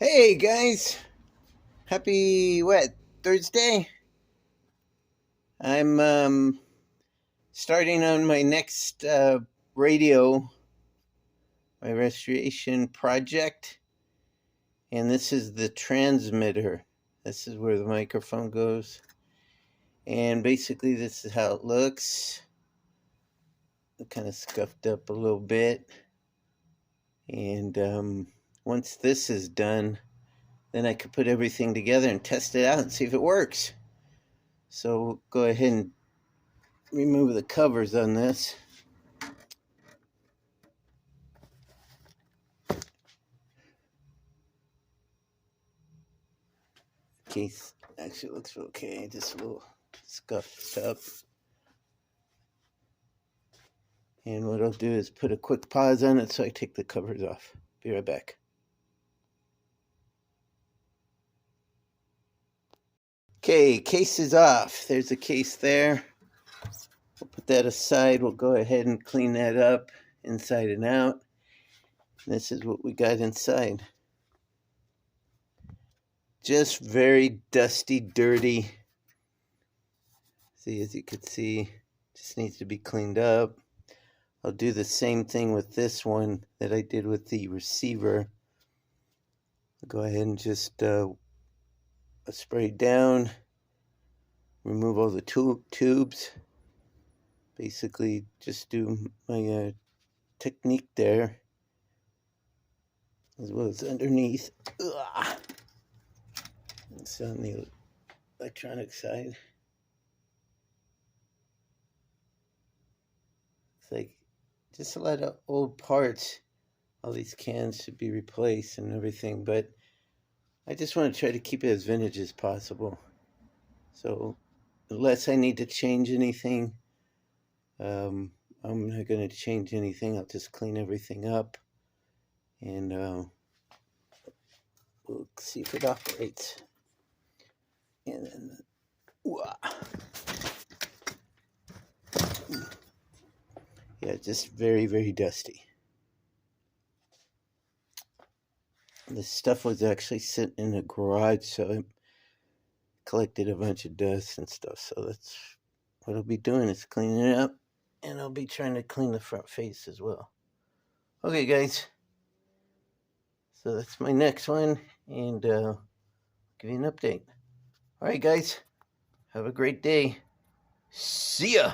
Hey guys, happy Thursday? I'm starting on my next radio, my restoration project, and this is the transmitter. This is where the microphone goes, and basically this is how it looks. Kind of scuffed up a little bit, and once this is done, then I could put everything together and test it out and see if it works. So we'll go ahead and remove the covers on this. Case actually looks okay, just a little scuffed up. And what I'll do is put a quick pause on it so I take the covers off. Be right back. Okay, case is off. There's a case there. We'll put that aside. We'll go ahead and clean that up inside and out. This is what we got inside. Just very dusty, dirty. See, as you can see, just needs to be cleaned up. I'll do the same thing with this one that I did with the receiver. I'll go ahead and just spray down, remove all the tubes. Basically, just do my technique there, as well as underneath. It's on the electronic side. It's like just a lot of old parts. All these cans should be replaced and everything, but I just want to try to keep it as vintage as possible. So unless I need to change anything, I'm not going to change anything. I'll just clean everything up, and we'll see if it operates. And then, yeah, just very, very dusty. This stuff was actually sitting in the garage, so it collected a bunch of dust and stuff. So that's what I'll be doing, is cleaning it up, and I'll be trying to clean the front face as well. Okay, guys. So that's my next one, and I'll give you an update. All right, guys. Have a great day. See ya.